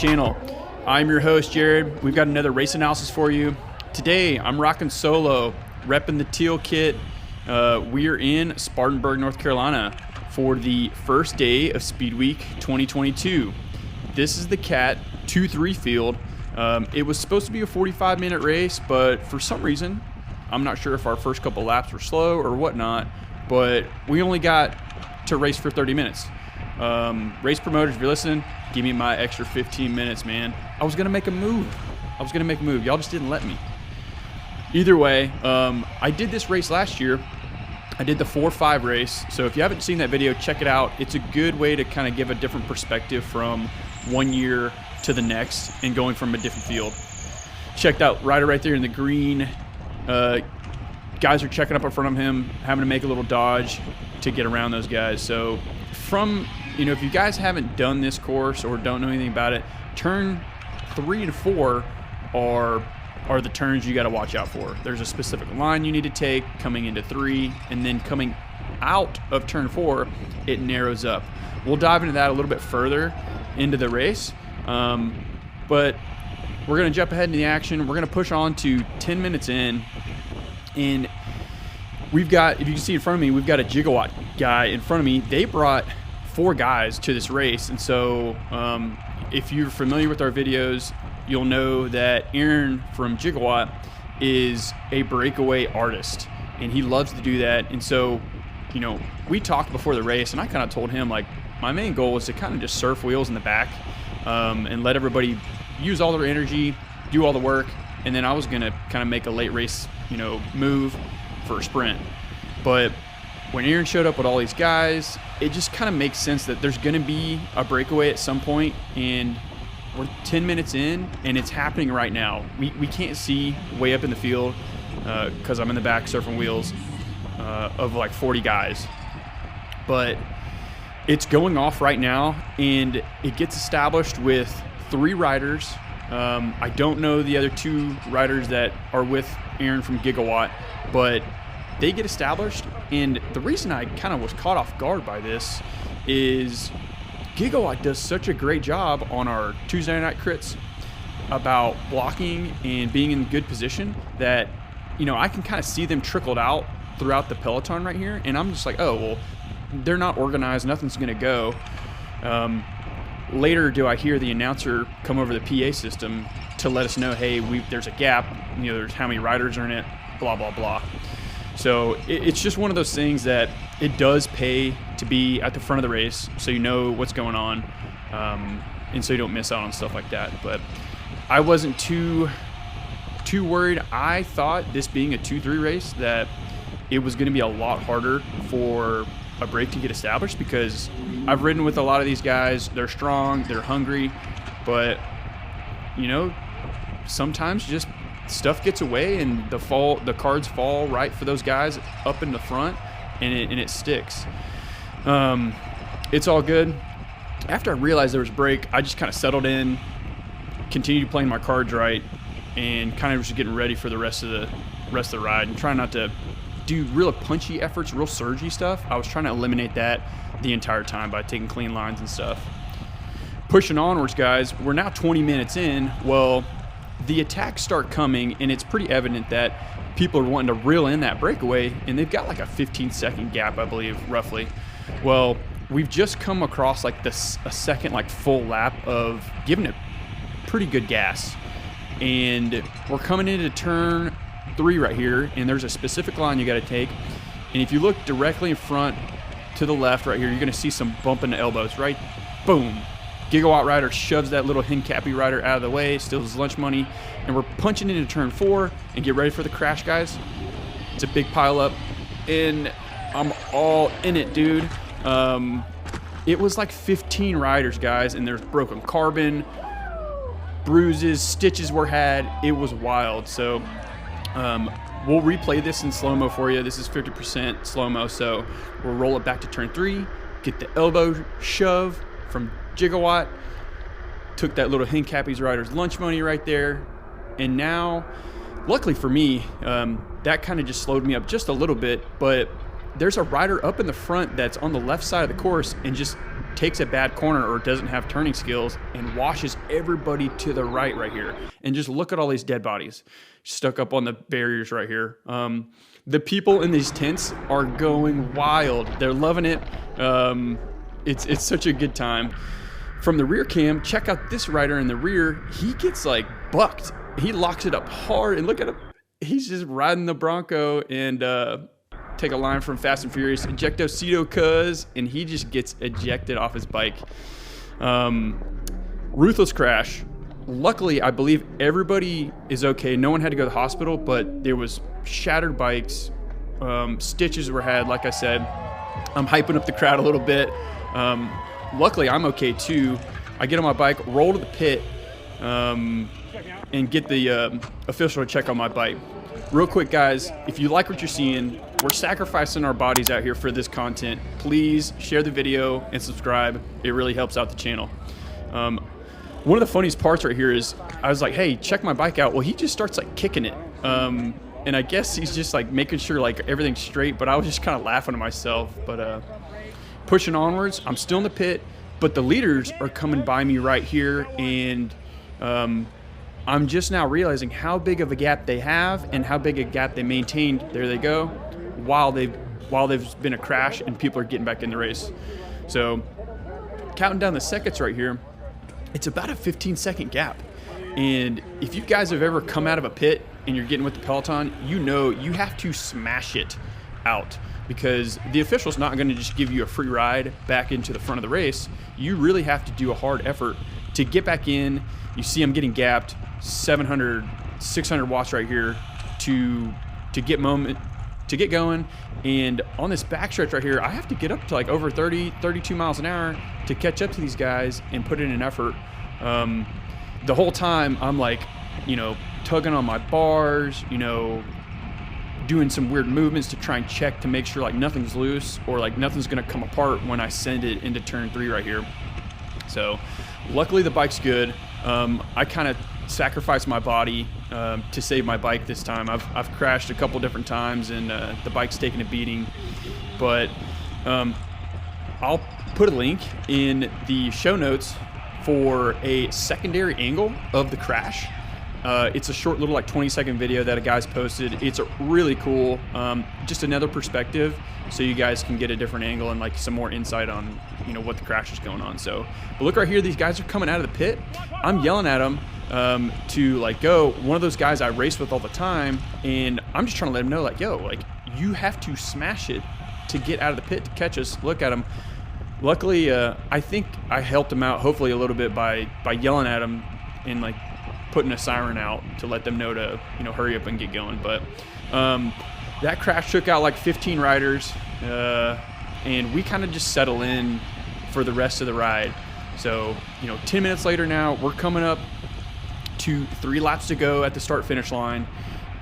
channel. I'm your host, Jared. We've got another race analysis for you. Today, I'm rocking solo, repping the teal kit. We are in Spartanburg, North Carolina for the first day of Speed Week 2022. This is the Cat 2-3 field. It was supposed to be a 45-minute race, but for some reason, I'm not sure if our first couple laps were slow or whatnot, but we only got to race for 30 minutes. Race promoters, if you're listening, give me my extra 15 minutes, man. I was going to make a move. Y'all just didn't let me. Either way, I did this race last year. I did the 4-5 race. So if you haven't seen that video, check it out. It's a good way to kind of give a different perspective from one year to the next and going from a different field. Checked out Ryder right there in the green. Guys are checking up in front of him, having to make a little dodge to get around those guys. So if you guys haven't done this course or don't know anything about it, turn 3 and 4 are the turns you got to watch out for. There's a specific line you need to take coming into 3, and then coming out of turn 4, it narrows up. We'll dive into that a little bit further into the race, but we're going to jump ahead in the action. We're going to push on to 10 minutes in, and we've got, if you can see in front of me, we've got a Gigawatt guy in front of me. They brought 4 guys to this race, and so if you're familiar with our videos, you'll know that Aaron from Gigawatt is a breakaway artist, and he loves to do that. And so, we talked before the race, and I kind of told him, like, my main goal was to kind of just surf wheels in the back and let everybody use all their energy, do all the work, and then I was going to kind of make a late race, move for a sprint. But when Aaron showed up with all these guys, it just kind of makes sense that there's going to be a breakaway at some point, and we're 10 minutes in, and it's happening right now. We can't see way up in the field because I'm in the back surfing wheels of like 40 guys. But it's going off right now, and it gets established with 3 riders. I don't know the other 2 riders that are with Aaron from Gigawatt, but they get established. And the reason I kind of was caught off guard by this is Gigawatt does such a great job on our Tuesday night crits about blocking and being in good position that, I can kind of see them trickled out throughout the peloton right here. And I'm just like, oh, well, they're not organized. Nothing's going to go. Later, do I hear the announcer come over the PA system to let us know, hey, there's a gap. There's how many riders are in it, blah, blah, blah. So it's just one of those things that it does pay to be at the front of the race so you know what's going on, and so you don't miss out on stuff like that. But I wasn't too worried. I thought, this being a 2-3 race, that it was going to be a lot harder for a break to get established, because I've ridden with a lot of these guys. They're strong, they're hungry, but sometimes just stuff gets away, and the cards fall right for those guys up in the front, and it sticks. It's all good. After I realized there was a break, I just kind of settled in, continued playing my cards right, and kind of just getting ready for the rest of the ride, and trying not to do real punchy efforts, real surgy stuff. I was trying to eliminate that the entire time by taking clean lines and stuff. Pushing onwards, guys. We're now 20 minutes in. Well, the attacks start coming, and it's pretty evident that people are wanting to reel in that breakaway, and they've got like a 15-second gap, I believe, roughly. Well, we've just come across like a second full lap of giving it pretty good gas, and we're coming into turn 3 right here, and there's a specific line you got to take, and if you look directly in front to the left right here, you're going to see some bump in the elbows, right? Boom. Gigawatt rider shoves that little Hencappy rider out of the way, steals his lunch money, and we're punching into turn 4 and get ready for the crash, guys. It's a big pile up, and I'm all in it, dude. It was like 15 riders, guys, and there's broken carbon, bruises, stitches were had. It was wild. So we'll replay this in slow-mo for you. This is 50% slow-mo, so we'll roll it back to turn 3, get the elbow shove from Gigawatt, took that little Hencappy's rider's lunch money right there, and now, luckily for me, that kind of just slowed me up just a little bit, but there's a rider up in the front that's on the left side of the course and just takes a bad corner or doesn't have turning skills and washes everybody to the right here. And just look at all these dead bodies stuck up on the barriers right here. The people in these tents are going wild. They're loving it. It's such a good time. From the rear cam, check out this rider in the rear. He gets like bucked. He locks it up hard, and look at him. He's just riding the Bronco, and take a line from Fast and Furious, ejectocito cuz, and he just gets ejected off his bike. Ruthless crash. Luckily, I believe everybody is okay. No one had to go to the hospital, but there was shattered bikes. Stitches were had, like I said. I'm hyping up the crowd a little bit. Luckily, I'm okay too. I get on my bike, roll to the pit, and get the official to check on my bike. Real quick, guys, if you like what you're seeing, we're sacrificing our bodies out here for this content. Please share the video and subscribe. It really helps out the channel. One of the funniest parts right here is I was like, hey, check my bike out. Well, he just starts like kicking it. And I guess he's just like making sure like everything's straight, but I was just kind of laughing to myself. But pushing onwards, I'm still in the pit, but the leaders are coming by me right here, and I'm just now realizing how big of a gap they have and how big a gap they maintained. There they go, while there's been a crash and people are getting back in the race. So counting down the seconds right here, it's about a 15-second gap. And if you guys have ever come out of a pit and you're getting with the Peloton, you know you have to smash it out, because the official's not going to just give you a free ride back into the front of the race. You really have to do a hard effort to get back in. You see I'm getting gapped 700, 600 watts right here to get going. And on this backstretch right here, I have to get up to like over 30, 32 miles an hour to catch up to these guys and put in an effort. The whole time I'm like, tugging on my bars, doing some weird movements to try and check to make sure like nothing's loose or like nothing's gonna come apart when I send it into turn 3 right here. So luckily the bike's good. I kind of sacrificed my body to save my bike this time. I've crashed a couple different times, and the bike's taking a beating. But I'll put a link in the show notes for a secondary angle of the crash. It's a short little like 20-second video that a guy's posted. It's really cool. Just another perspective, so you guys can get a different angle and like some more insight on what the crash is going on. So, but look right here, these guys are coming out of the pit. I'm yelling at them to like go. One of those guys I race with all the time, and I'm just trying to let him know like, yo, like you have to smash it to get out of the pit to catch us. Look at him. Luckily, I think I helped him out hopefully a little bit by yelling at him and like putting a siren out to let them know to hurry up and get going. But that crash took out like 15 riders, and we kind of just settle in for the rest of the ride. So 10 minutes later now, we're coming up to 3 laps to go at the start finish line,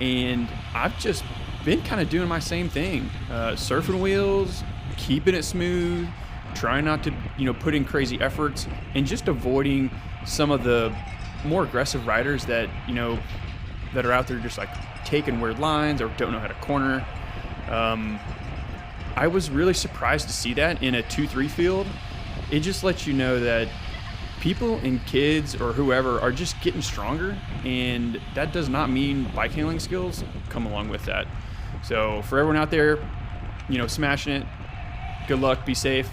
and I've just been kind of doing my same thing, surfing wheels, keeping it smooth, trying not to put in crazy efforts, and just avoiding some of the more aggressive riders that that are out there just like taking weird lines or don't know how to corner. I was really surprised to see that in a 2-3 field. It just lets you know that people and kids or whoever are just getting stronger, and that does not mean bike handling skills come along with that. So for everyone out there, smashing it, good luck, be safe.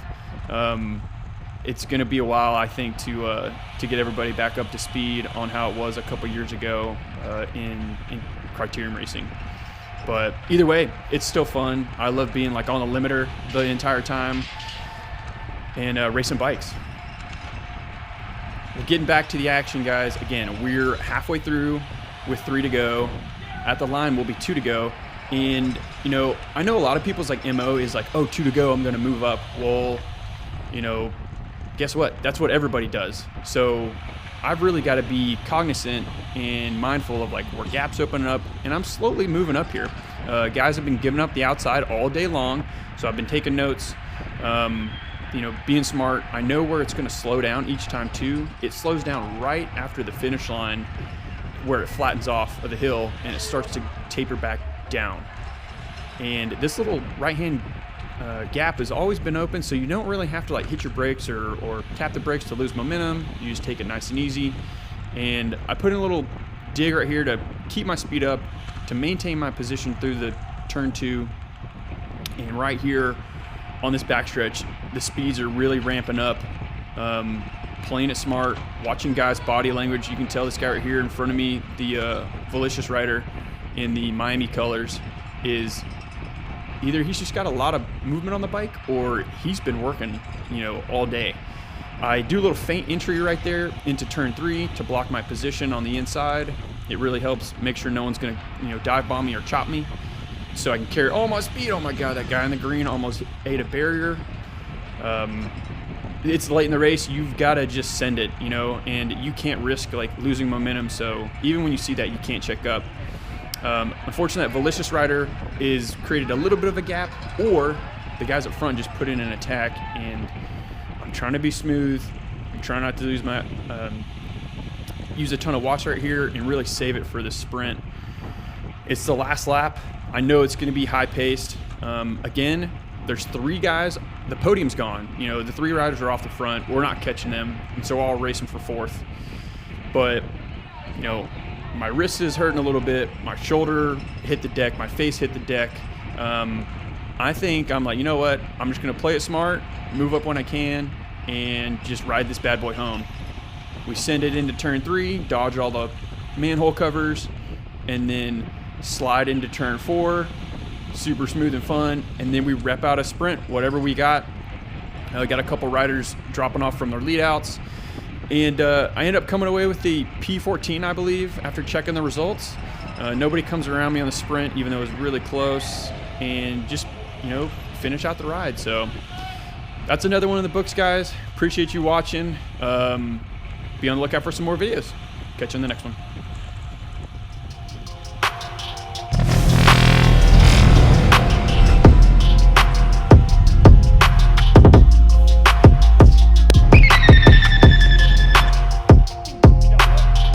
It's going to be a while, I think, to get everybody back up to speed on how it was a couple years ago in criterium racing. But either way, it's still fun. I love being like on the limiter the entire time and racing bikes. Well, getting back to the action, guys. Again, we're halfway through with 3 to go. At the line, will be 2 to go. And, I know a lot of people's like MO is like, oh, 2 to go, I'm going to move up. Well, guess what? That's what everybody does. So I've really got to be cognizant and mindful of like where gaps opening up, and I'm slowly moving up here. Guys have been giving up the outside all day long, so I've been taking notes, being smart. I know where it's going to slow down each time too. It slows down right after the finish line where it flattens off of the hill and it starts to taper back down. And this little right-hand gap has always been open, so you don't really have to like hit your brakes or tap the brakes to lose momentum. You just take it nice and easy. And I put in a little dig right here to keep my speed up, to maintain my position through the turn 2. And right here on this backstretch, the speeds are really ramping up. Playing it smart, watching guys' body language. You can tell this guy right here in front of me, the Valicious rider in the Miami colors, is either he's just got a lot of movement on the bike or he's been working, all day. I do a little feint entry right there into turn 3 to block my position on the inside. It really helps make sure no one's gonna, dive bomb me or chop me, so I can carry all my speed. Oh my God, that guy in the green almost ate a barrier. It's late in the race. You've got to just send it, and you can't risk like losing momentum. So even when you see that, you can't check up. Unfortunately, that Valicious rider is created a little bit of a gap, or the guys up front just put in an attack, and I'm trying to be smooth. I'm trying not to lose my, use a ton of watch right here and really save it for the sprint. It's the last lap. I know it's going to be high paced. Again, there's 3 guys. The podium's gone. The 3 riders are off the front. We're not catching them, and so we're all racing for 4th. But, my wrist is hurting a little bit. My shoulder hit the deck. My face hit the deck. I think I'm like, you know what? I'm just going to play it smart, move up when I can, and just ride this bad boy home. We send it into turn 3, dodge all the manhole covers, and then slide into turn 4. Super smooth and fun, and then we rep out a sprint, whatever we got. I got a couple riders dropping off from their lead outs, and I ended up coming away with the P14, I believe, after checking the results. Nobody comes around me on the sprint, even though it was really close, and just, finish out the ride. So that's another one in the books, guys. Appreciate you watching. Be on the lookout for some more videos. Catch you in the next one.